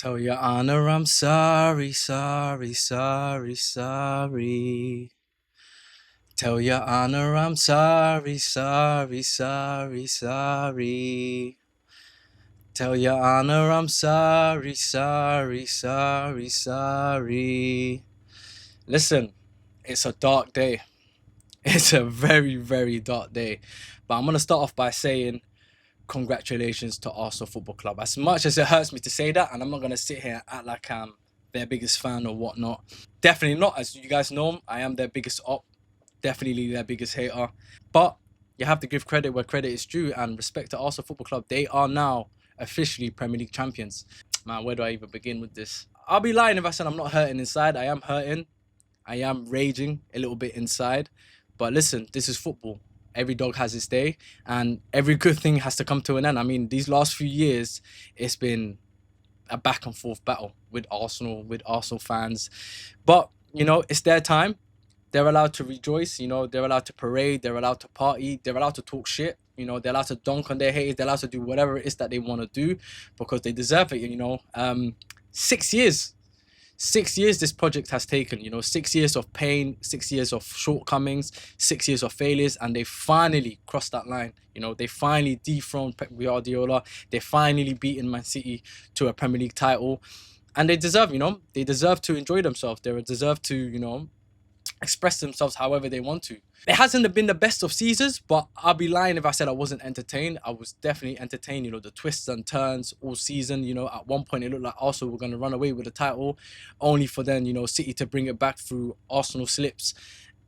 Tell your honor I'm sorry, sorry, sorry, sorry. Tell your honor I'm sorry, sorry, sorry, sorry. Tell your honor I'm sorry, sorry, sorry, sorry. Listen, it's a dark day. It's a very, very dark day. But I'm going to start off by saying congratulations to Arsenal Football Club. As much as it hurts me to say that, and I'm not going to sit here and act like I'm their biggest fan or whatnot. Definitely not. As you guys know, I am their biggest op. Definitely their biggest hater. But you have to give credit where credit is due and respect to Arsenal Football Club. They are now officially Premier League champions. Man, where do I even begin with this? I'll be lying if I said I'm not hurting inside. I am hurting. I am raging a little bit inside. But listen, this is football. Every dog has its day, and every good thing has to come to an end. I mean, these last few years, it's been a back and forth battle with Arsenal fans. But, it's their time. They're allowed to rejoice, they're allowed to parade, they're allowed to party, they're allowed to talk shit, they're allowed to dunk on their haters, they're allowed to do whatever it is that they want to do because they deserve it. 6 years. 6 years this project has taken, 6 years of pain, 6 years of shortcomings, 6 years of failures, and they finally crossed that line. They finally dethroned Pep Guardiola. They finally beaten Man City to a Premier League title, and they deserve, they deserve to enjoy themselves. They deserve to, express themselves however they want to. It hasn't been the best of seasons, but I'll be lying if I said I wasn't entertained. I was definitely entertained, the twists and turns all season. At one point it looked like Arsenal were going to run away with the title, only for then, City to bring it back through Arsenal slips.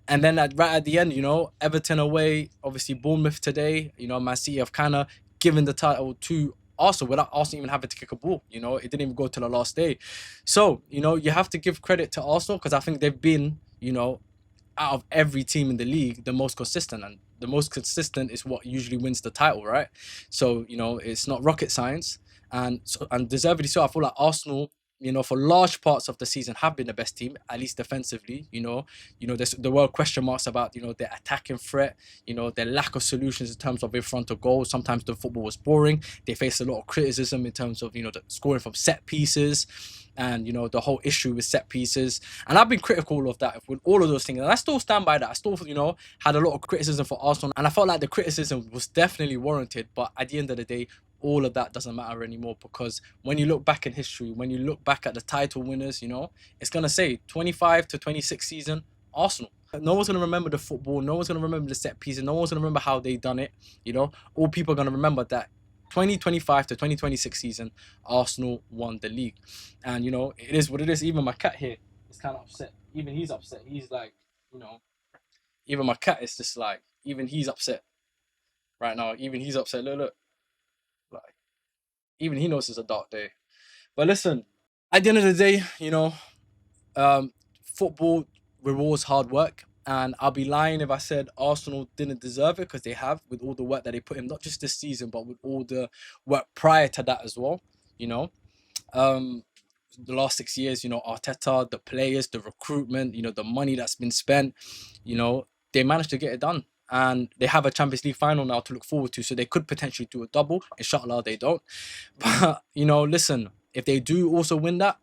And then right at the end, Everton away, obviously Bournemouth today, Man City have kind of given the title to Arsenal without Arsenal even having to kick a ball. It didn't even go to the last day. So, you have to give credit to Arsenal because I think they've been, out of every team in the league, the most consistent. And the most consistent is what usually wins the title, right? So, it's not rocket science. And deservedly so, I feel like Arsenal, for large parts of the season have been the best team, at least defensively. There were question marks about, their attacking threat, their lack of solutions in terms of in front of goal. Sometimes the football was boring. They faced a lot of criticism in terms of, the scoring from set pieces and, the whole issue with set pieces. And I've been critical of that with all of those things. And I still stand by that. I still, had a lot of criticism for Arsenal. And I felt like the criticism was definitely warranted. But at the end of the day, all of that doesn't matter anymore, because when you look back in history, when you look back at the title winners, it's going to say 25 to 26 season, Arsenal. No one's going to remember the football. No one's going to remember the set pieces. No one's going to remember how they done it. All people are going to remember that 2025 to 2026 season, Arsenal won the league. And, it is what it is. Even my cat here is kind of upset. Even he's upset. He's like, even my cat is just like, even he's upset right now. Even he's upset. Look. Like, even he knows it's a dark day. But listen, at the end of the day, football rewards hard work. And I'll be lying if I said Arsenal didn't deserve it, because they have, with all the work that they put in, not just this season, but with all the work prior to that as well. The last 6 years, Arteta, the players, the recruitment, the money that's been spent, they managed to get it done. And they have a Champions League final now to look forward to, so they could potentially do a double. Inshallah, they don't. But, listen, if they do also win that,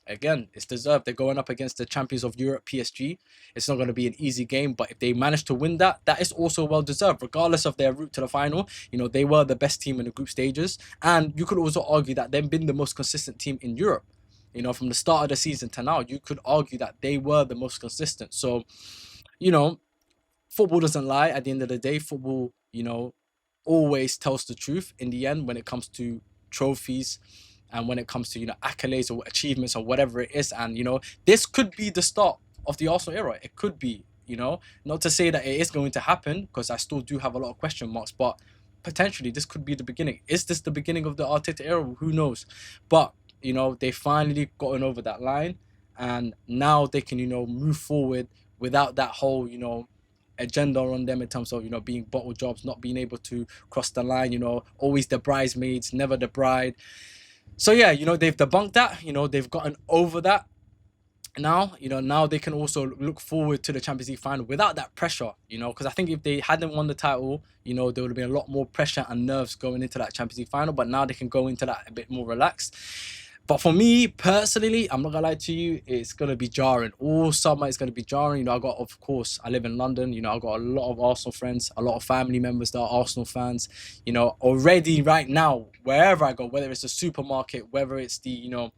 again, it's deserved. They're going up against the champions of Europe, PSG. It's not going to be an easy game, but if they manage to win that, that is also well deserved, regardless of their route to the final. They were the best team in the group stages, and you could also argue that they've been the most consistent team in Europe. From the start of the season to now, you could argue that they were the most consistent. So, football doesn't lie. At the end of the day, football, always tells the truth in the end when it comes to trophies and when it comes to, accolades or achievements or whatever it is. And, this could be the start of the Arsenal era. It could be, not to say that it is going to happen, because I still do have a lot of question marks, but potentially this could be the beginning. Is this the beginning of the Arteta era? Who knows? But, they finally gotten over that line, and now they can, move forward without that whole, agenda on them in terms of, being bottle jobs, not being able to cross the line, always the bridesmaids, never the bride. So yeah, they've debunked that, they've gotten over that. Now, now they can also look forward to the Champions League final without that pressure, because I think if they hadn't won the title, there would have been a lot more pressure and nerves going into that Champions League final, but now they can go into that a bit more relaxed. But for me personally, I'm not gonna lie to you, it's gonna be jarring. All summer it's gonna be jarring. You know, of course, I live in London. You know, I got a lot of Arsenal friends, a lot of family members that are Arsenal fans. You know, already right now, wherever I go, whether it's a supermarket, whether it's the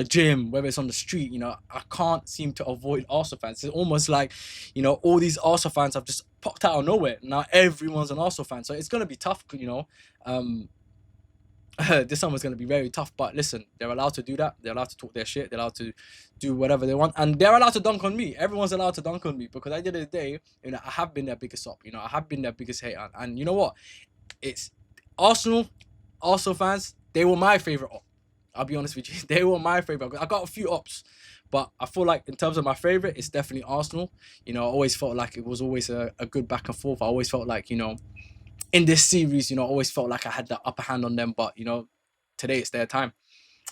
gym, whether it's on the street, you know, I can't seem to avoid Arsenal fans. It's almost like, you know, all these Arsenal fans have just popped out of nowhere. Now everyone's an Arsenal fan, so it's gonna be tough. You know, um, this summer's going to be very tough. But listen, they're allowed to do that. They're allowed to talk their shit. They're allowed to do whatever they want, and they're allowed to dunk on me. Everyone's allowed to dunk on me because at the end of the day, you know, I have been their biggest op. You know, I have been their biggest hater, and you know what? It's Arsenal fans. They were my favorite op. I'll be honest with you. They were my favorite. I got a few ops, but I feel like in terms of my favorite, it's definitely Arsenal. You know, I always felt like it was always a good back and forth. I always felt like, you know, in this series, you know, I always felt like I had the upper hand on them. But, you know, today it's their time.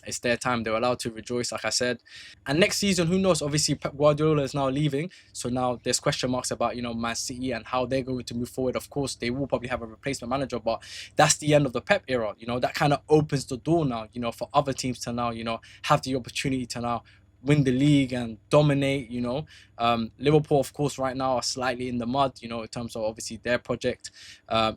It's their time. They're allowed to rejoice, like I said. And next season, who knows? Obviously, Pep Guardiola is now leaving. So now there's question marks about, you know, Man City and how they're going to move forward. Of course, they will probably have a replacement manager, but that's the end of the Pep era. You know, that kind of opens the door now, you know, for other teams to now, you know, have the opportunity to now win the league and dominate, you know. Liverpool, of course, right now are slightly in the mud, you know, in terms of obviously their project.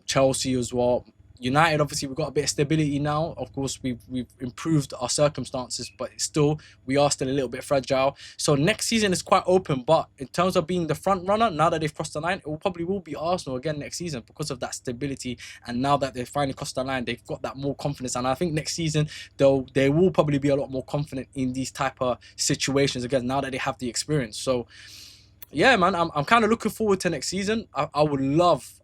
Chelsea as well. United, obviously, we've got a bit of stability now. Of course, we've improved our circumstances, but still, we are still a little bit fragile. So next season is quite open, but in terms of being the front runner, now that they've crossed the line, will be Arsenal again next season because of that stability. And now that they've finally crossed the line, they've got that more confidence. And I think next season, they will probably be a lot more confident in these type of situations again, now that they have the experience. So yeah, man, I'm kind of looking forward to next season. I would love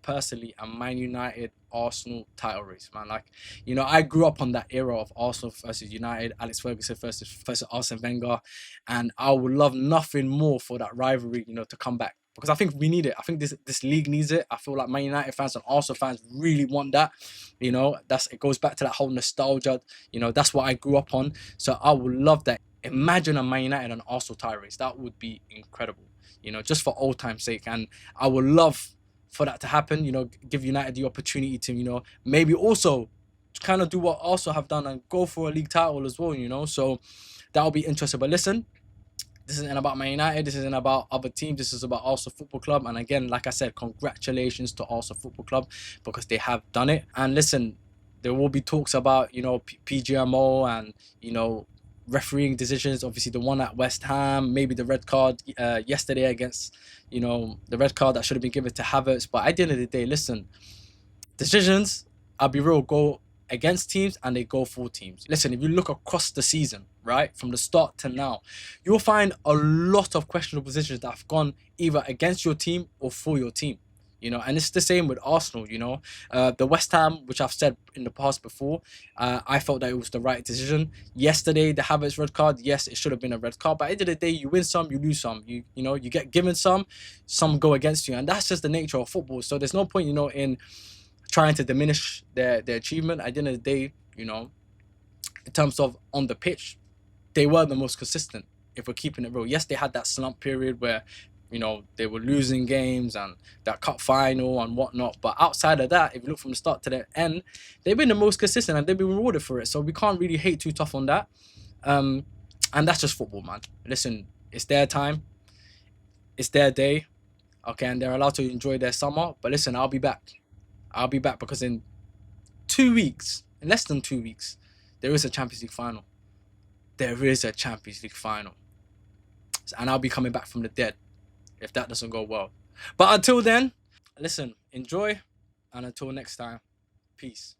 personally a Man United Arsenal title race, man. Like, you know, I grew up on that era of Arsenal versus United, Alex Ferguson versus Arsene Wenger, and I would love nothing more for that rivalry, you know, to come back because I think we need it. I think this league needs it. I feel like Man United fans and Arsenal fans really want that. You know, it goes back to that whole nostalgia. You know, that's what I grew up on. So I would love that. Imagine a Man United and Arsenal tie race. That would be incredible, you know, just for old time's sake. And I would love for that to happen, you know, give United the opportunity to, you know, maybe also kind of do what Arsenal have done and go for a league title as well, you know. So that'll be interesting. But listen, this isn't about Man United. This isn't about other teams. This is about Arsenal Football Club. And again, like I said, congratulations to Arsenal Football Club because they have done it. And listen, there will be talks about, you know, PGMO and, you know, refereeing decisions. Obviously, the one at West Ham, maybe the red card yesterday against, you know, the red card that should have been given to Havertz. But at the end of the day, listen, decisions, I'll be real, go against teams and they go for teams. Listen, if you look across the season, right, from the start to now, you'll find a lot of questionable decisions that have gone either against your team or for your team. You know, and it's the same with Arsenal. You know, the West Ham, which I've said in the past before, I felt that it was the right decision. Yesterday, the Havertz red card, yes, it should have been a red card. But at the end of the day, you win some, you lose some. You know, you get given some go against you, and that's just the nature of football. So there's no point, you know, in trying to diminish their achievement. At the end of the day, you know, in terms of on the pitch, they were the most consistent. If we're keeping it real, yes, they had that slump period where, you know, they were losing games and that cup final and whatnot. But outside of that, if you look from the start to the end, they've been the most consistent and they've been rewarded for it. So we can't really hate too tough on that. And that's just football, man. Listen, it's their time, it's their day, okay, and they're allowed to enjoy their summer. But listen, I'll be back. I'll be back because in 2 weeks, in less than 2 weeks, there is a Champions League final. There is a Champions League final. And I'll be coming back from the dead if that doesn't go well. But until then, listen, enjoy. And until next time, peace.